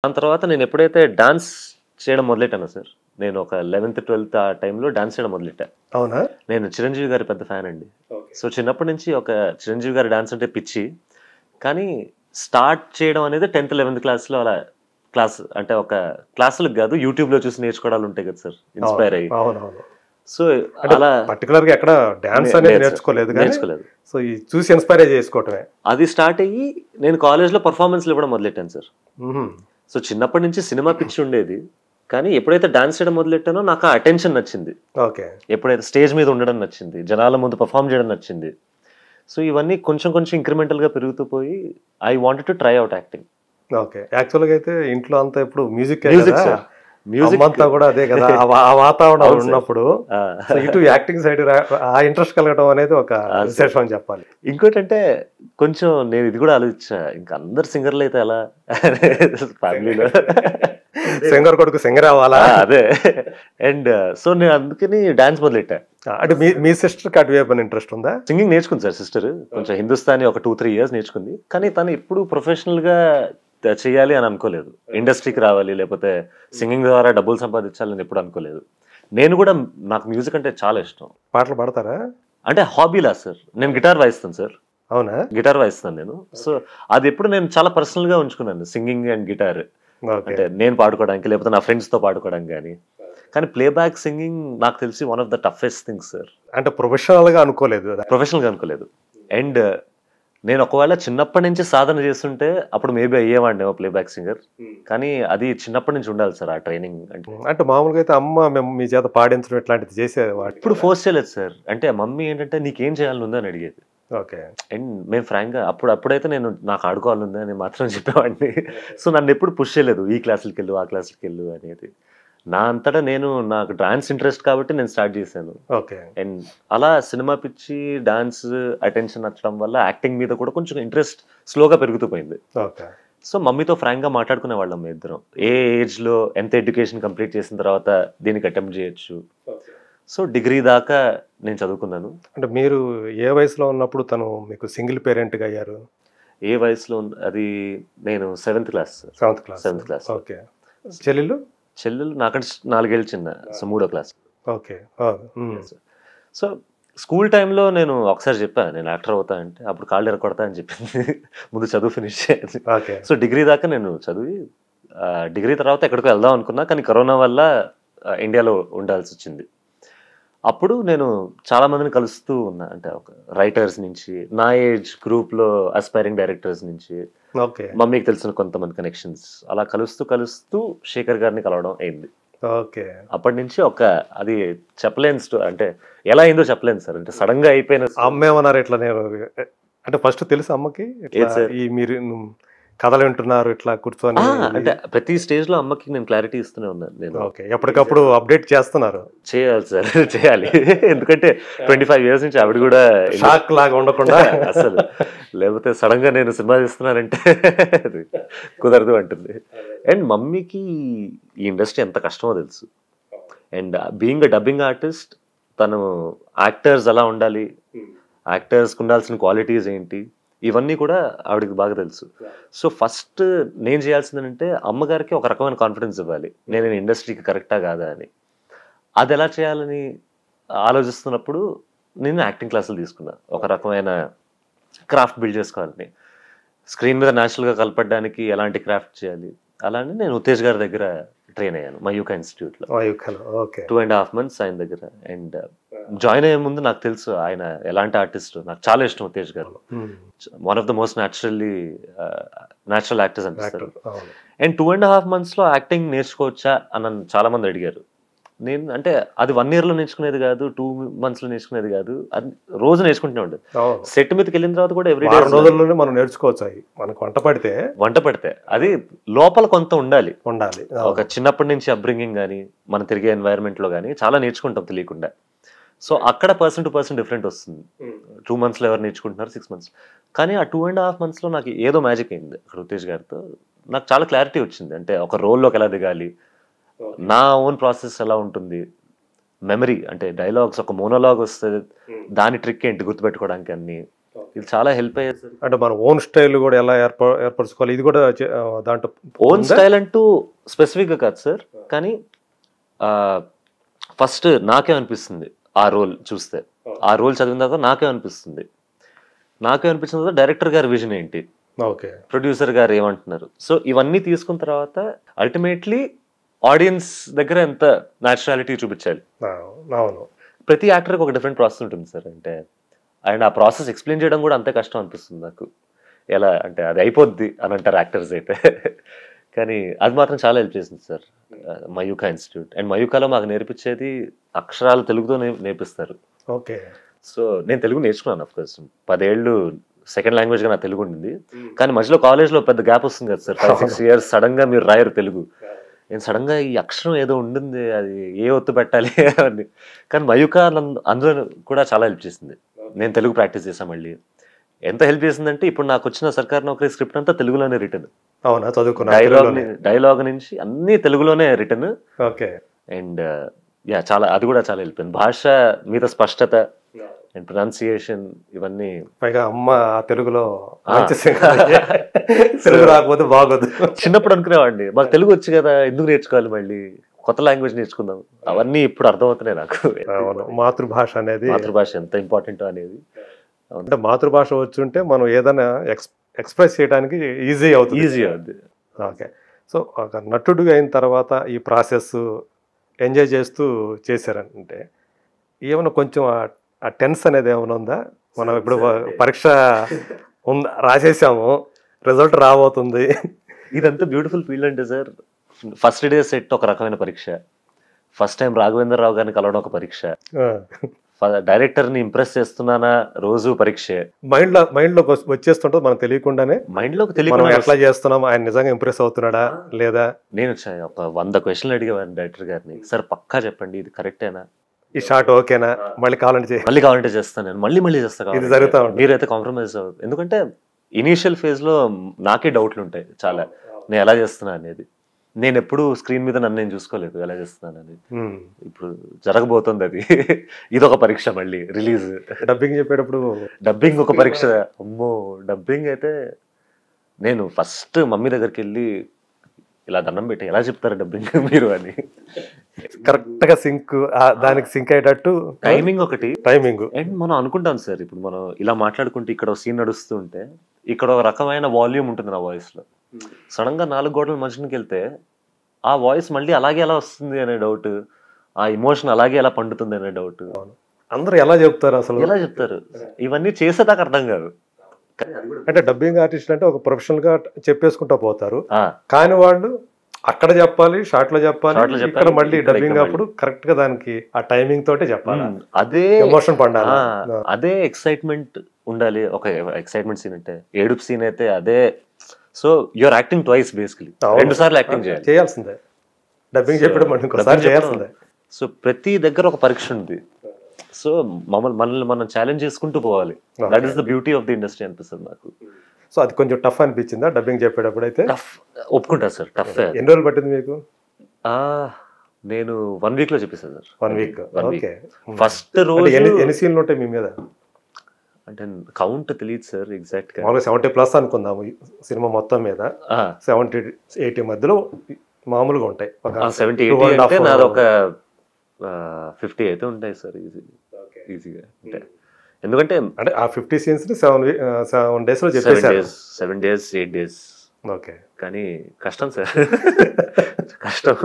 దాని తర్వాత నేను ఎప్పుడైతే డాన్స్ చేయడం మొదలెట్టానో సార్, నేను ఒక 11th, 12th ఆ టైంలో డాన్స్ చేయడం మొదలెట్టా. అవునా? నేను చిరంజీవి గారి పెద్ద ఫ్యాన్ అండి. సో చిన్నప్పటి నుంచి ఒక చిరంజీవి గారి డాన్స్ అంటే పిచ్చి. కానీ స్టార్ట్ చేయడం అనేది 10th, 11th క్లాస్‌లో అలా అంటే ఒక క్లాసులకు కాదు, యూట్యూబ్‌లో చూసి నేర్చుకోవడాలు ఉంటాయి కదా సార్, ఇన్‌స్పైర్ అయ్యి. అవునవును. సో అంటే అలా పర్టిక్యులర్‌గా ఎక్కడ డాన్స్ అనేది నేర్చుకోలేదు గానీ, నేర్చుకోలేదు. సో ఈ చూసి ఇన్‌స్పైర్ చేసుకోవటమే. అది స్టార్ట్ అయ్యి నేను కాలేజ్‌లో పెర్ఫార్మన్స్‌లు ఇవ్వడం మొదలెట్టాను సార్. హుహు. సో చిన్నప్పటి నుంచి సినిమా పిచ్చి ఉండేది. కానీ ఎప్పుడైతే డాన్స్ చేయడం మొదలెట్టానో నాకు ఆ అటెన్షన్ నచ్చింది. ఓకే. ఎప్పుడైతే స్టేజ్ మీద ఉండడం నచ్చింది, జనాల ముందు పెర్ఫార్మ్ చేయడం నచ్చింది. సో ఇవన్నీ కొంచెం కొంచెం ఇంక్రిమెంటల్‌గా పెరుగుతూ పోయి I wanted to try out acting. Okay. యాక్చువల్‌గా అయితే ఇంట్లో అంతా ఎప్పుడు మ్యూజిక్కే మ్యూజిక్ కదా! సార్. మ్యూజిక్ అమ్మంతా కూడా అదే కదా! ఆ వాతావరణం అవును సార్. ఉన్నప్పుడు ఆ! సో ఇటు యాక్టింగ్ సైడ్ ఆ ఇంట్రెస్ట్ కలగడం అనేది ఒక సార్. విశేషం అని చెప్పాలి. ఇంకోటంటే కొంచెం నేను ఇది కూడా ఆలోచించా. ఇంక అందరు సింగర్‌లు అయితే ఎలా ఫ్యామిలీలో. సింగర్ కొడుకు సింగర్ అవ్వాలా? అదే. అండ్ సో నేను అందుకని డాన్స్ మొదలెట్టా. అంటే మీ సిస్టర్‌కి అటువైపు ఇంట్రెస్ట్ ఉందా? సింగింగ్ నేర్చుకుంది సార్ సిస్టర్. కొంచెం హిందుస్థానీ ఒక 2, 3 ఇయర్స్ నేర్చుకుంది. కానీ తను ఎప్పుడు ప్రొఫెషనల్‌గా చేయాలి అని అనుకోలేదు. ఇండస్ట్రీకి రావాలి, లేకపోతే సింగింగ్ ద్వారా డబ్బులు సంపాదించాలని ఎప్పుడు అనుకోలేదు. నేను కూడా నాకు మ్యూజిక్ అంటే చాలా ఇష్టం. పాటలు పాడతారా? అంటే హాబీలా సార్. నేను గిటార్ వాయిస్తాను సార్. అవునా? గిటార్ వాయిస్తాను నేను. సో అది ఎప్పుడు నేను చాలా పర్సనల్‌గా ఉంచుకున్నాను, సింగింగ్ అండ్ గిటార్. ఓకే. అంటే నేను పాడుకోవడానికి, లేకపోతే నా ఫ్రెండ్స్‌తో పాడుకోవడానికి గానీ. కానీ ప్లేబ్యాక్ సింగింగ్ నాకు తెలిసి one of the toughest things sir. అంటే ప్రొఫెషనల్‌గా అనుకోలేదు. ప్రొఫెషనల్‌గా అనుకోలేదు. అండ్ నేను ఒకవేళ చిన్నప్పటి నుంచి సాధన చేస్తుంటే అప్పుడు మేబీ అయ్యేవాడినేమో ప్లేబ్యాక్ సింగర్. కానీ అది చిన్నప్పటి నుంచి ఉండాలి సార్ ఆ ట్రైనింగ్ అంటే. అంటే మామూలుగా అయితే అమ్మ మీ చేత పాడించడం ఇట్లాంటిది చేసేవాడు. ఇప్పుడు ఫోర్స్ చేయలేదు సార్. అంటే మమ్మీ ఏంటంటే నీకేం చేయాలని ఉందని అడిగేది. ఓకే. అండ్ మేము ఫ్రాంక్‌గా అప్పుడైతే నేను నాకు ఆడుకోవాలని ఉంది అని మాత్రం చెప్పేవాడిని. సో నన్ను ఎప్పుడు పుష్ చేయలేదు. ఈ క్లాసులకెళ్ళు, ఆ క్లాసులకెళ్ళు అనేది. నా అంతటా నేను, నాకు డాన్స్ ఇంట్రెస్ట్ కాబట్టి నేను స్టార్ట్ చేశాను. ఓకే. అండ్ అలా సినిమా పిచ్చి, డాన్స్ అటెన్షన్ నచ్చడం వల్ల యాక్టింగ్ మీద కూడా కొంచెం ఇంట్రెస్ట్ స్లోగా పెరుగుతూ పోయింది. ఓకే. సో మమ్మీతో ఫ్రాంక్‌గా మాట్లాడుకునేవాళ్ళం మేము ఇద్దరం. ఏ ఏజ్‌లో ఎంత ఎడ్యుకేషన్ కంప్లీట్ చేసిన తర్వాత దీనికి అటెంప్ట్ చేయొచ్చు. సో డిగ్రీ దాకా నేను చదువుకున్నాను. అంటే మీరు ఏ వయసులో ఉన్నప్పుడు తను మీకు సింగిల్ పేరెంట్‌గా అయ్యారు? ఏ వయసులో అది నేను 7th class. 7th class. 7th class. Okay. చెల్లెలు? చెల్లెలు నాకంటే 4 ఏళ్ళు చిన్న. సో మూడో క్లాస్. ఓకే. సో స్కూల్ టైంలో నేను ఒకసారి చెప్పా నేను యాక్టర్ అవుతా అంటే, అప్పుడు కాళ్ళు ఎరగొడతా అని చెప్పింది. ముందు చదువు ఫినిష్ చేయాలి. ఓకే. సో డిగ్రీ దాకా నేను చదివి డిగ్రీ తర్వాత ఎక్కడికో వెళ్దాం అనుకున్నా. కానీ కరోనా వల్ల ఇండియాలో ఉండాల్సి వచ్చింది. అప్పుడు నేను చాలా మందిని కలుస్తూ ఉన్నా. అంటే ఒక రైటర్స్ నుంచి, నా ఏజ్ గ్రూప్‌లో అస్పైరింగ్ డైరెక్టర్స్ నుంచి, ఓకే. మమ్మీకి తెలిసిన కొంతమంది కనెక్షన్స్, అలా కలుస్తూ శేఖర్ గారిని కలవడం అయింది. ఓకే. అప్పటి నుంచి అది చెప్పలేని అంటే ఎలా అయిందో చెప్పలేను సార్. అంటే సడన్‌గా అయిపోయిన. అమ్మేమన్నారు ఇట్లా నేను అంటే ఫస్ట్ తెలుసా అమ్మకి? ఇట్లా సార్? ఈ మీరు కథలు వింటున్నారు ఇట్లా కూర్చొని. అంటే ప్రతి స్టేజ్‌లో అమ్మకి నేను క్లారిటీ ఇస్తూనే ఉన్నాను నేను. ఓకే. ఎప్పటికప్పుడు అప్డేట్ చేస్తున్నారు. చేయాలి సార్. చేయాలి. ఎందుకంటే 25 ఇయర్స్ నుంచి ఆవిడ కూడా షాక్ లాగా ఉండకుండా అసలు లేకపోతే సడన్‌గా నేను సినిమా తీస్తున్నానంటే అది కుదరదు అంటుంది. అండ్ మమ్మీకి ఈ ఇండస్ట్రీ ఎంత కష్టమో తెలుసు. And being a dubbing artist, తను యాక్టర్స్ ఎలా ఉండాలి, యాక్టర్స్‌కి ఉండాల్సిన క్వాలిటీస్ ఏంటి, ఇవన్నీ కూడా ఆవిడకి బాగా తెలుసు. సో ఫస్ట్ నేను చేయాల్సింది ఏంటంటే అమ్మగారికి ఒక రకమైన కాన్ఫిడెన్స్ ఇవ్వాలి. నేను ఇండస్ట్రీకి కరెక్టా కాదా అని. అది ఎలా చేయాలని ఆలోచిస్తున్నప్పుడు నేను యాక్టింగ్ క్లాసులు తీసుకున్నా. ఒక రకమైన క్రాఫ్ట్ బిల్డ్ చేసుకోవాలని. స్క్రీన్ మీద న్యాచురల్‌గా కలపడానికి ఎలాంటి క్రాఫ్ట్ చేయాలి, అలానే నేను ఉత్తేజ్ గారి దగ్గర ట్రైన్ అయ్యాను మయూకా ఇన్స్టిట్యూట్‌లో. ఓకే. 2.5 months ఆయన దగ్గర. అండ్ జాయిన్ అయ్యే ముందు నాకు తెలుసు ఆయన ఎలాంటి ఆర్టిస్ట్. నాకు చాలా ఇష్టం ఉత్తేజ్ గారు. One of the most natural actors అనిపిస్తారు. అండ్ 2.5 monthsలో యాక్టింగ్ నేర్చుకోవచ్చా అని చాలా మంది అడిగారు. నేను అంటే అది 1 yearలో నేర్చుకునేది కాదు, 2 monthsలో నేర్చుకునేది కాదు, అది రోజు నేర్చుకుంటూనే ఉండేది. సెట్ మీదకి వెళ్ళిన తర్వాత కూడా ఎవ్రీ డే రోజుల్లోనే మనం నేర్చుకోవచ్చు. అవి మనకు వంట పడితే అది లోపల కొంత ఉండాలి. ఒక ఉండాలి. చిన్నప్పటి నుంచి అప్బ్రింగింగ్ కానీ, మనం తిరిగే ఎన్వైరన్మెంట్లో కానీ చాలా నేర్చుకుంటాం తెలియకుండా. సో అక్కడ పర్సన్ టు పర్సన్ డిఫరెంట్ వస్తుంది. 2 monthsలో ఎవరు నేర్చుకుంటున్నారు, 6 months. కానీ ఆ 2.5 monthsలో నాకు ఏదో మ్యాజిక్ అయింది అక్కడ ఉత్తేజ్ గారితో. నాకు చాలా క్లారిటీ వచ్చింది. అంటే ఒక రోల్లోకి ఎలా దిగాలి, నా ఓన్ ప్రాసెస్ ఎలా ఉంటుంది, మెమరీ అంటే డైలాగ్స్, ఒక మోనోలాగ్ వస్తుంది, దాని ట్రిక్ ఏంటి గుర్తుపెట్టుకోవడానికి అన్ని. ఇది చాలా హెల్ప్ అయ్యేది సార్. అంటే మన ఓన్ స్టైల్ కూడా ఎలా ఏర్పరచుకోవాలి ఇది కూడా దాంట్లో ఓన్ స్టైల్ అంటూ స్పెసిఫిక్గా కాదు సార్, కానీ ఫస్ట్ నాకే అనిపిస్తుంది ఆ రోల్ చూస్తే, ఆ రోల్ చదివిన తర్వాత నాకే అనిపిస్తుంది తర్వాత డైరెక్టర్ గారి విజన్ ఏంటి, ఓకే, ప్రొడ్యూసర్ గారు ఏమంటున్నారు. సో ఇవన్నీ తీసుకున్న తర్వాత అల్టిమేట్లీ ఆడియన్స్ దగ్గర ఎంత న్యాచురాలిటీ చూపించాలి. అవును, ప్రతి యాక్టర్కి ఒక డిఫరెంట్ ప్రాసెస్ ఉంటుంది సార్. అంటే అండ్ ఆ ప్రాసెస్ ఎక్స్ప్లెయిన్ చేయడం కూడా అంతే కష్టం అనిపిస్తుంది నాకు. ఎలా అంటే అది అయిపోద్ది అని అంటారు యాక్టర్స్ అయితే, కానీ అది మాత్రం చాలా హెల్ప్ చేసింది సార్ మయూకా ఇన్స్టిట్యూట్. అండ్ మయూకాలో మాకు నేర్పించేది అక్షరాలు తెలుగుతో నేర్పిస్తారు. ఓకే. సో నేను తెలుగు నేర్చుకున్నాను అఫ్ కోర్స్, 10 ఏళ్ళు సెకండ్ లాంగ్వేజ్గా నా తెలుగు ఉండింది. కానీ మధ్యలో కాలేజ్లో పెద్ద గ్యాప్ వస్తుంది కదా సార్, 5-6 years సడన్గా మీరు రాయరు తెలుగు. నేను సడన్గా ఈ అక్షరం ఏదో ఉండింది, అది ఏ ఒత్తు పెట్టాలి అని. కానీ మయూకా అందులో కూడా చాలా హెల్ప్ చేసింది. నేను తెలుగు ప్రాక్టీస్ చేశాను మళ్ళీ. ఎంత హెల్ప్ చేసిందంటే ఇప్పుడు నాకు వచ్చిన సర్కార్ నౌకరీ స్క్రిప్ట్ అంతా తెలుగులోనే రిటర్న్. అవునా, చదువుకున్నా. డైలాగ్ నుంచి అన్ని తెలుగులోనే రిటర్న్. ఓకే. అండ్ యా చాలా, అది కూడా చాలా హెల్ప్ అయింది. భాష మీద స్పష్టత అండ్ ప్రొనౌన్సియేషన్ ఇవన్నీ. పైగా అమ్మ తెలుగులో తెలుగు రాకపోతే బాగోదు. చిన్నప్పుడు అనుకునేవాడిని మాకు తెలుగు వచ్చి కదా, ఎందుకు నేర్చుకోవాలి మళ్ళీ కొత్త లాంగ్వేజ్ నేర్చుకుందాం. అవన్నీ ఇప్పుడు అర్థమవుతున్నాయి నాకు. మాతృభాష అనేది, మాతృభాష ఎంత ఇంపార్టెంట్ అనేది. అంటే మాతృభాష వచ్చుంటే మనం ఏదైనా ఎక్స్ప్రెస్ చేయడానికి ఈజీ అవుతుంది. ఓకే. సో ఒక నటుడిగా అయిన తర్వాత ఈ ప్రాసెస్ ఎంజాయ్ చేస్తూ చేశారంటే ఏమైనా కొంచెం ఆ టెన్స్ అనేది ఏమైనా ఉందా? మనం ఇప్పుడు పరీక్ష ఉందా, రాసేసాము, రిజల్ట్ రాబోతుంది. ఇదంతా బ్యూటిఫుల్ ఫీల్డ్ అంటే సార్, ఫస్ట్ డే సెట్ ఒక రకమైన పరీక్ష, ఫస్ట్ టైం రాఘవేంద్ర రావు గారిని కలవడం ఒక పరీక్ష, డైరెక్టర్ ని ఇంప్రెస్ చేస్తున్నానా రోజు పరీక్ష. మైండ్ లో వచ్చేస్తుంటుంది మనకు తెలియకుండానే. మైండ్ లోకి తెలియకుండా ఎట్లా చేస్తున్నాం, ఆయన నిజంగా ఇంప్రెస్ అవుతున్నాడా లేదా. నేను ఒక 100 క్వశ్చన్లు అడిగేవాడిని డైరెక్టర్ గారిని, సార్ పక్కా చెప్పండి ఇది కరెక్టేనా, ఈ షాట్ ఓకేనా, మళ్ళీ కావాలంటే చేస్తాను, నేను మళ్ళీ చేస్తాను, ఇది జరుగుతా ఉంటుంది. మీరైతే కాంప్రమైజ్ అవ్వదు. ఎందుకంటే ఇనీషియల్ ఫేజ్ లో నాకే డౌట్లు ఉంటాయి చాలా, నేను ఎలా చేస్తున్నా అనేది. నేను ఎప్పుడు స్క్రీన్ మీద నన్ను నేను చూసుకోలేదు ఎలా చేస్తున్నానని. ఇప్పుడు జరగబోతుంది అది. ఇదొక పరీక్ష, మళ్ళీ రిలీజ్. డబ్బింగ్ చెప్పేటప్పుడు డబ్బింగ్ ఒక పరీక్ష. అమ్మో, డబ్బింగ్ అయితే నేను ఫస్ట్ మమ్మీ దగ్గరికి వెళ్ళి ఇలా దండం పెట్టి, ఎలా చెప్తారు డబ్బింగ్ మీరు అని. కరెక్ట్ గా సింక్, దానికి సింక్ అయ్యేటట్టు టైమింగ్ ఒకటి. అండ్ మనం అనుకుంటాం సార్, ఇప్పుడు మనం ఇలా మాట్లాడుకుంటే ఇక్కడ సీన్ నడుస్తూ ఉంటే ఇక్కడ ఒక రకమైన వాల్యూమ్ ఉంటుంది నా వాయిస్ లో. సడన్ గా 4 గోడల మధ్యకి వెళ్తే ఆ వాయిస్ మళ్ళీ అలాగే ఎలా వస్తుంది అనే డౌట్, ఆ ఇమోషన్ అలాగే ఎలా పండుతుంది అనే డౌట్. అందరూ ఎలా చెప్తారు అసలు, ఎలా చెప్తారు, ఇవన్నీ చేసేదాకా అర్థం కాదు. అంటే డబ్బింగ్ ఆర్టిస్ట్ అంటే ఒక ప్రొఫెషనల్ గా చెప్పేసుకుంటా పోతారు, కానీ వాళ్ళు అక్కడ చెప్పాలి, షార్ట్ లో చెప్పాలి, ఇక్కడ మళ్ళీ డబ్బింగ్ అప్పుడు కరెక్ట్ గా దానికి ఆ టైమింగ్ తోటే చెప్పాలి. అదే ఎమోషన్ పండాలి, అదే ఎక్సైట్మెంట్ ఉండాలి. ఒక ఎక్సైట్మెంట్ సీన్ అంటే, ఏడుపు సీన్ అయితే అదే. So you're acting twice basically, 2 సార్లు యాక్టింగ్ చేయాల్సిందే. డబ్బింగ్ చెప్పడం చేయాల్సిందే. సో ప్రతి దగ్గర ఒక పరీక్ష ఉంది. సో మనల్ని మనం ఛాలెంజ్ చేసుకుంటూ పోవాలి. That is the beauty of the industry అనిపిస్తుంది నాకు. సో అది కొంచెం టఫ్ అనిపించిందా డబ్బింగ్ చెప్పేటప్పుడు? అయితే ఒప్పుకుంటా సార్, టఫ్. ఎన్ని రోజులు పట్టింది మీకు? నేను 1 week లో చెప్పేసాను సార్. 1 week. ఓకే. ఫస్ట్ రోజు ఎన్ని సీన్లు ఉంటాయి మీ మీద? అంటే కౌంట్ తెలియదు సార్ ఎగ్జాక్ట్ గా. 70+ అనుకుందాము సినిమా మొత్తం మీద. 70-80 మధ్యలో మామూలుగా ఉంటాయి. 70-80 అంటే నాది ఒక 50 అయితే ఉంటాయి సార్ ఈజీగా. అంటే ఎందుకంటే అంటే ఆ 50 scenes ని 7 days లో చెప్పేశారు. 7 days 8 days. ఓకే. కానీ కష్టం సార్, కష్టం.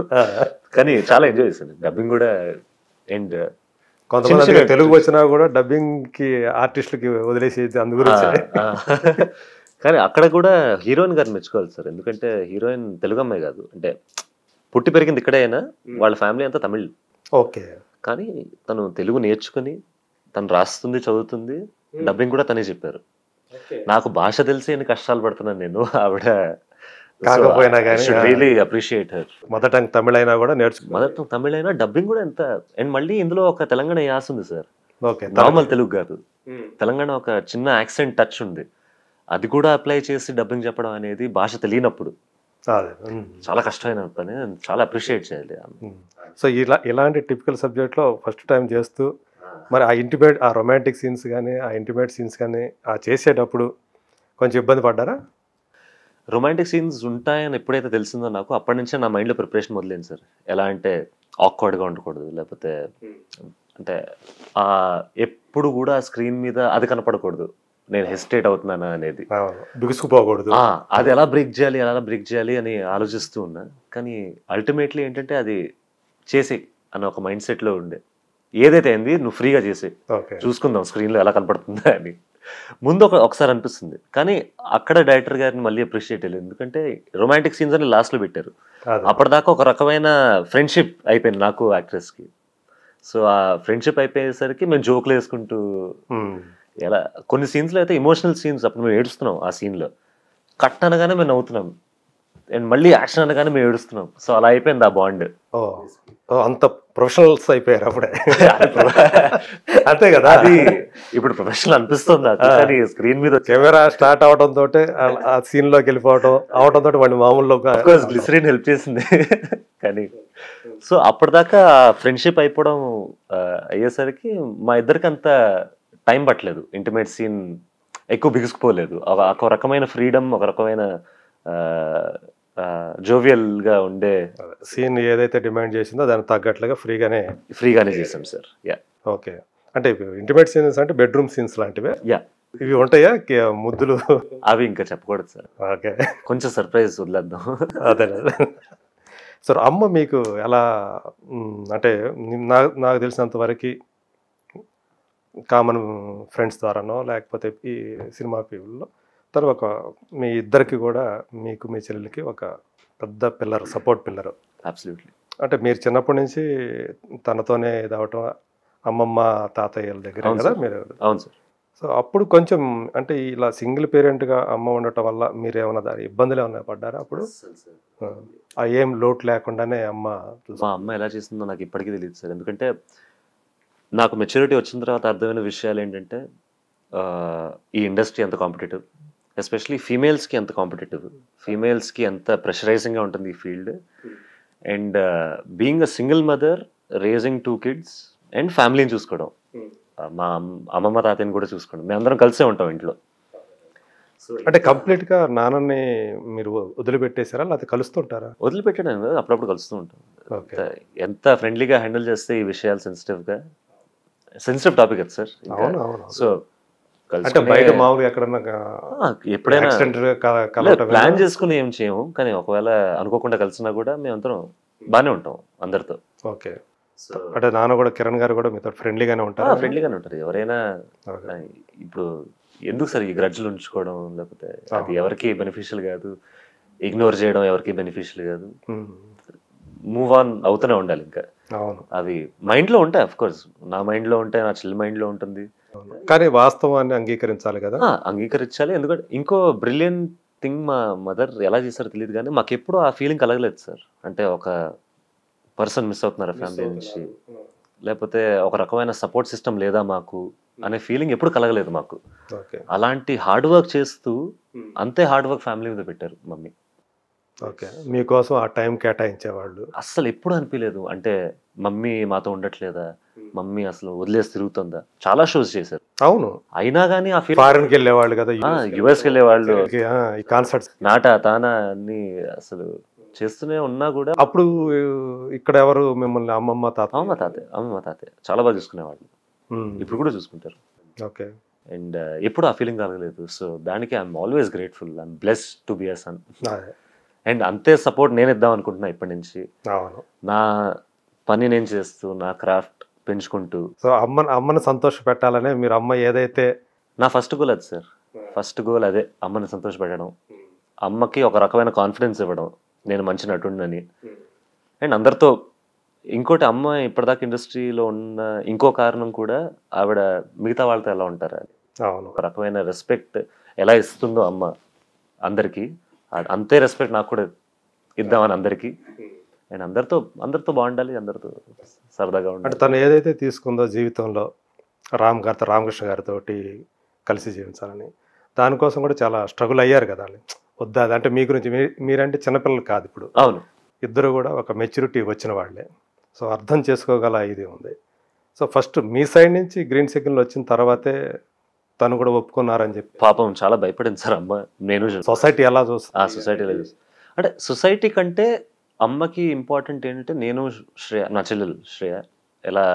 కానీ చాలా ఎంజాయ్ చేశాను డబ్బింగ్ కూడా. అండ్ కొంతమంది తెలుగు వచ్చినా కూడా డబ్బింగ్ కి ఆర్టిస్టులకి వదిలేసేది అందు గురించి. కానీ అక్కడ కూడా హీరోయిన్ గారు మెచ్చుకోవాలి సార్, ఎందుకంటే హీరోయిన్ తెలుగు అమ్మాయి కాదు. అంటే పుట్టి పెరిగింది ఇక్కడే అయినా వాళ్ళ ఫ్యామిలీ అంతా తమిళ్. ఓకే. కానీ తను తెలుగు నేర్చుకుని తను రాస్తుంది, చదువుతుంది, డబ్బింగ్ కూడా తనే చెప్పారు. నాకు భాష తెలిసి ఎన్ని కష్టాలు పడుతున్నాను నేను. ఆవిడ కాకపోయినా కానీ really appreciate her. Mother tongue Tamil అయినా కూడా మదర్ టంగ్ తమిళ అయినా డబ్బింగ్ కూడా ఎంత. అండ్ మళ్ళీ ఇందులో ఒక తెలంగాణ యాస ఉంది సార్, ఓకే, నార్మల్ తెలుగు కాదు. తెలంగాణ ఒక చిన్న యాక్సెంట్ టచ్ ఉంది, అది కూడా అప్లై చేసి డబ్బింగ్ చెప్పడం అనేది భాష తెలియనప్పుడు చాలా కష్టమైన పని. చాలా అప్రిషియేట్ చేయాలి. సో ఇలాంటి టిపికల్ సబ్జెక్ట్ లో ఫస్ట్ టైం చేస్తూ మరి ఆ రొమాంటిక్ సీన్స్ కానీ ఆ ఇంటిమేట్ సీన్స్ కానీ ఆ చేసేటప్పుడు కొంచెం ఇబ్బంది పడ్డారా? రొమాంటిక్ సీన్స్ ఉంటాయని ఎప్పుడైతే తెలిసిందో నాకు, అప్పటి నుంచే నా మైండ్లో ప్రిపరేషన్ మొదలైంది సార్. ఎలా అంటే ఆక్వర్డ్గా ఉండకూడదు, లేకపోతే అంటే ఎప్పుడు కూడా స్క్రీన్ మీద అది కనపడకూడదు, నేను హెసిటేట్ అవుతున్నానా అనేది, బిగుసుకుపోకూడదు. అది ఎలా బ్రేక్ చేయాలి అని ఆలోచిస్తూ ఉన్నా. కానీ అల్టిమేట్లీ ఏంటంటే అది చేసే అన్న ఒక మైండ్ సెట్లో ఉండే. ఏదైతే అయింది నువ్వు ఫ్రీగా చేసే, చూసుకుందాం స్క్రీన్లో ఎలా కనపడుతుందా అని ముందు ఒకసారి అనిపిస్తుంది. కానీ అక్కడ డైరెక్టర్ గారిని మళ్ళీ అప్రిషియేట్ అయ్యలేదు, ఎందుకంటే రొమాంటిక్ సీన్స్ అని లాస్ట్లో పెట్టారు. అప్పటిదాకా ఒక రకమైన ఫ్రెండ్షిప్ అయిపోయింది నాకు యాక్ట్రెస్కి. సో ఆ ఫ్రెండ్షిప్ అయిపోయేసరికి మేము జోకులు వేసుకుంటూ ఎలా కొన్ని సీన్స్లో అయితే ఎమోషనల్ సీన్స్, అప్పుడు మేము ఏడుస్తున్నాం ఆ సీన్లో, కట్ అనగానే మేము నవ్వుతున్నాం, అండ్ మళ్ళీ యాక్షన్ అనగానే మేము ఏడుస్తున్నాం. సో అలా అయిపోయింది ఆ బాండ్. అంత ప్రొఫెషనల్స్ అయిపోయారు అప్పుడే. అంతే కదా, అది ఇప్పుడు ప్రొఫెషనల్ అనిపిస్తుంది కానీ స్క్రీన్ మీద కెమెరా స్టార్ట్ అవడంతో ఆ సీన్ లోకి అవడంతో వాడిని మామూలు గ్లిసరీన్ హెల్ప్ చేసింది. కానీ సో అప్పటిదాకా ఫ్రెండ్షిప్ అయిపోవడం అయ్యేసరికి మా ఇద్దరికి అంత టైం పట్టలేదు, ఇంటిమేట్ సీన్ ఎక్కువ బిగుసుకుపోలేదు. ఒక రకమైన ఫ్రీడమ్, ఒక రకమైన జోవియల్ గా ఉండే సీన్ ఏదైతే డిమాండ్ చేసిందో దానికి తగ్గట్లుగా ఫ్రీగానే చేసాం సార్. Yeah, okay. అంటే ఇంటిమేట్ సీన్స్ అంటే బెడ్రూమ్ సీన్స్ లాంటివే. యా, ఇవి ఉంటాయా ముద్దులు? అవి ఇంకా చెప్పకూడదు సార్. ఓకే, కొంచెం సర్ప్రైజ్ వదిలేద్దాం. అదే సార్. అమ్మ మీకు ఎలా అంటే నాకు తెలిసినంత వరకు కామన్ ఫ్రెండ్స్ ద్వారానో లేకపోతే ఈ సినిమా పీపుల్లో తను మీ ఇద్దరికి కూడా, మీకు మీ చెల్లెలకి ఒక పెద్ద పిల్లర్, సపోర్ట్ పిల్లర్. అబ్సల్యూట్లీ. అంటే మీరు చిన్నప్పటి నుంచి తనతోనే ఇదవటం, అమ్మమ్మ తాతయ్యల దగ్గర కదా మీరు. అవును సార్. సో అప్పుడు కొంచెం అంటే ఇలా సింగిల్ పేరెంట్గా అమ్మ ఉండటం వల్ల మీరు ఏమైనా దాని ఇబ్బందులు ఏమైనా పడ్డారా అప్పుడు? ఏం లోటు లేకుండానే మా అమ్మ ఎలా చేసిందో నాకు ఇప్పటికీ తెలియదు సార్. ఎందుకంటే నాకు మెచ్యూరిటీ వచ్చిన తర్వాత అర్థమైన విషయాలు ఏంటంటే, ఈ ఇండస్ట్రీ ఎంత కాంపిటేటివ్, ఎస్పెషలీ ఫీమేల్స్కి ఎంత కాంపిటేటివ్, ఫీమేల్స్కి ఎంత ప్రెషరైజింగ్గా ఉంటుంది ఈ field. And being a single mother, raising 2 kids and ఫ్యామిలీని చూసుకోవడం, మా అమ్మమ్మ తాతయ్యని కూడా చూసుకోవడం, మేము అందరం కలిసే ఉంటాం ఇంట్లో. అంటే కంప్లీట్గా నాన్నని మీరు వదిలిపెట్టేశారా లేకపోతే కలుస్తుంటారా? వదిలిపెట్టడం కదా, అప్పుడప్పుడు కలుస్తూ ఉంటాం. ఎంత ఫ్రెండ్లీగా హ్యాండిల్ చేస్తే ఈ విషయాలు సెన్సిటివ్ టాపిక్ కదా సార్. సో అంటే బయట మామూలుగా ఎక్కడన్నా ఎప్పుడైనా ప్లాన్ చేసుకుని ఏం చేయము, కానీ ఒకవేళ అనుకోకుండా కలిసినా కూడా మేము అందరం బాగానే ఉంటాం అందరితో. ఓకే. అంటే నాన్న కూడా, కిరణ్ గారు కూడా మీతో ఫ్రెండ్లీగానే ఉంటారు? ఫ్రెండ్లీగానే ఉంటారు. ఎవరైనా ఇప్పుడు ఎందుకు సార్ ఈ గ్రడ్జ్లు ఉంచుకోవడం, లేకపోతే అది ఎవరికి బెనిఫిషియల్ కాదు, ఇగ్నోర్ చేయడం ఎవరికి బెనిఫిషియల్ కాదు. మూవ్ ఆన్ అవుతూనే ఉండాలి. ఇంకా అవి మైండ్లో ఉంటాయి, అఫ్ కోర్స్ నా మైండ్లో ఉంటాయి, నా చెల్లి మైండ్లో ఉంటుంది. కానీ వాస్తవాన్ని అంగీకరించాలి కదా. అంగీకరించాలి. ఎందుకంటే ఇంకో బ్రిలియంట్ థింగ్, మా మదర్ ఎలా చేస్తారో తెలియదు కానీ మాకు ఎప్పుడు ఆ ఫీలింగ్ కలగలేదు సార్. అంటే ఒక పర్సన్ మిస్ అవుతున్నారు ఫ్యామిలీ నుంచి, లేకపోతే ఒక రకమైన సపోర్ట్ సిస్టమ్ లేదా మాకు అనే ఫీలింగ్ ఎప్పుడు కలగలేదు మాకు. అలాంటి హార్డ్ వర్క్ చేస్తూ అంతే హార్డ్ వర్క్ ఫ్యామిలీ మీద పెట్టారు మమ్మీ. ఓకే. మీకోసం ఆ టైం కేటాయించేవాళ్ళు? అస్సలు ఎప్పుడు అనిపించలేదు అంటే మమ్మీ మాతో ఉండట్లేదా, మమ్మీ అసలు వదిలేసి తిరుగుతుందా. చాలా షోస్ చేశారు. అవును. అయినా కానీ ఆ ఫీల్, ఫారెన్కి వెళ్ళేవాళ్ళు కదా, యుఎస్కి వెళ్ళేవాళ్ళు, కాన్సర్ట్స్, నాటా తానా అన్ని అసలు చేస్తూనే ఉన్నా కూడా. అప్పుడు ఇక్కడ ఎవరు మిమ్మల్ని? అమ్మమ్మ తాతయ్య చాలా బాగా చూసుకునేవాళ్ళు, ఇప్పుడు కూడా చూసుకుంటారు. ఓకే. అండ్ ఎప్పుడు ఆ ఫీలింగ్ కలగలేదు. సో దానికి I'm always grateful, I'm blessed to be a son. And అంతే సపోర్ట్ నేను ఇద్దాం అనుకుంటున్నా ఇప్పటి నుంచి. నా పని నేను చేస్తూ, నా క్రాఫ్ట్ పెంచుకుంటూ. సో అమ్మని సంతోష పెట్టాలనే మీరు, అమ్మ ఏదైతే, నా ఫస్ట్ గోల్ అది సార్. ఫస్ట్ గోల్ అదే, అమ్మని సంతోష పెట్టడం, అమ్మకి ఒక రకమైన కాన్ఫిడెన్స్ ఇవ్వడం నేను మంచి నటుండని. అండ్ అందరితో ఇంకోటి, అమ్మ ఇప్పటిదాకా ఇండస్ట్రీలో ఉన్న ఇంకో కారణం కూడా ఆవిడ మిగతా వాళ్ళతో ఎలా ఉంటారు, ఒక రకమైన రెస్పెక్ట్ ఎలా ఇస్తుందో అమ్మ అందరికీ, అంతే రెస్పెక్ట్ నాకు కూడా ఇద్దామని అందరికీ. అండ్ అందరితో బాగుండాలి, అందరితో సరదాగా ఉండాలి. అంటే తను ఏదైతే తీసుకుందో జీవితంలో రామకృష్ణ గారితో కలిసి జీవించాలని, దానికోసం కూడా చాలా స్ట్రగుల్ అయ్యారు కదా. వద్దా అంటే మీ గురించి, మీరంటే చిన్నపిల్లలు కాదు ఇప్పుడు. అవును. ఇద్దరు కూడా ఒక మెచ్యూరిటీ వచ్చిన వాళ్ళే. సో అర్థం చేసుకోగల ఇది ఉంది. సో ఫస్ట్ మీ సైడ్ నుంచి గ్రీన్ సిగ్నల్ వచ్చిన తర్వాతే తను కూడా ఒప్పుకున్నారని చెప్పి పాపం చాలా భయపడింది సార్ అమ్మ. నేను సొసైటీ ఎలా చూస్తుంది? ఆ సొసైటీలో అంటే సొసైటీ కంటే అమ్మకి ఇంపార్టెంట్ ఏంటంటే నేను శ్రేయ, నా చెల్లెలు శ్రేయ ఎలా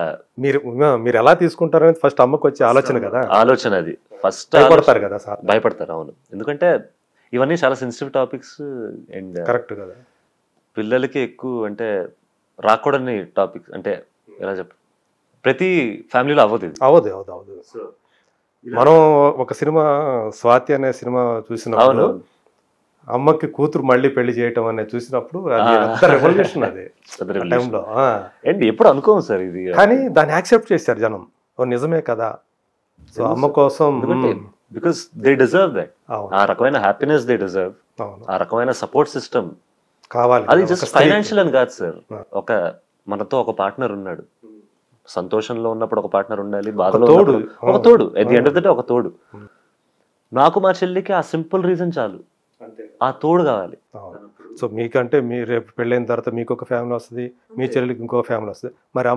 మీరు మీరు ఎలా తీసుకుంటారనేది ఫస్ట్ అమ్మకు వచ్చే ఆలోచన కదా. ఆలోచన అది ఫస్ట్ భయపడతారు కదా సార్. భయపడతారు, అవును. ఎందుకంటే ఇవన్నీ చాలా సెన్సిటివ్ టాపిక్స్ అండ్ కరెక్ట్ కదా. పిల్లలకి ఎక్కువ అంటే రాకూడని టాపిక్స్, అంటే ఎలా చెప్ప ప్రతి ఫ్యామిలీలో అవ్వదు ఇది. అవదు అవదు అవదు. మనం ఒక సినిమా స్వాతి అనే సినిమా చూసినప్పుడు అమ్మకి కూతురు మళ్ళీ పెళ్లి చేయటం అనేది చూసినప్పుడు అది రెవల్యూషన్ అది టైంలో. అండ్ ఎప్పుడు అనుకోము సార్ ఇది, కానీ దాన్ని యాక్సెప్ట్ చేశారు జనం. ఓ నిజమే కదా, సో అమ్మ కోసం. Because they deserve that. ఆ రకమైన హ్యాపీనెస్ దే డిజర్వ్, ఆ రకమైన సపోర్ట్ సిస్టమ్ కావాలి. అది జస్ట్ ఫైనాన్షియల్ అని కాదు సార్. ఒక మనతో ఒక పార్ట్నర్ ఉన్నాడు, సంతోషంలో ఉన్నప్పుడు ఒక పార్ట్నర్ ఉండాలి, బాధలో ఒక తోడు, at the end of the day ఒక తోడు. నాకు మా చెల్లికి ఆ సింపుల్ రీజన్ చాలు, ఆ తోడు కావాలి. సో మీకంటే మీరు రేపు పెళ్ళైన తర్వాత మీకు ఒక ఫ్యామిలీ వస్తుంది, మీ చెల్లికి ఇంకో ఫ్యామిలీ వస్తుంది. మరి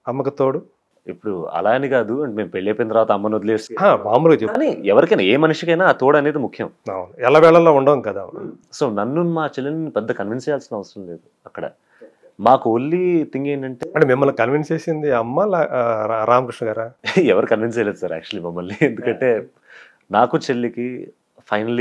అమ్మకి తోడు ఇప్పుడు అలా అని కాదు, మేము పెళ్లి అయిపోయిన తర్వాత అమ్మను వదిలేసి మామూలుగా చెప్పు, కానీ ఎవరికైనా ఏ మనిషికైనా ఆ తోడు అనేది ముఖ్యం. ఎలా వేళల్లో ఉండవు కదా. సో నన్ను మా చెల్లెని పెద్ద కన్విన్స్ చేయాల్సిన అవసరం లేదు. అక్కడ మాకు ఓన్లీ థింగ్ ఏంటంటే, అంటే మిమ్మల్ని కన్విన్స్ చేసింది అమ్మ రామకృష్ణ గారా? ఎవరు కన్విన్స్ చేయలేదు సార్ యాక్చువల్లీ మమ్మల్ని. ఎందుకంటే నాకు చెల్లికి ఫైనల్లీ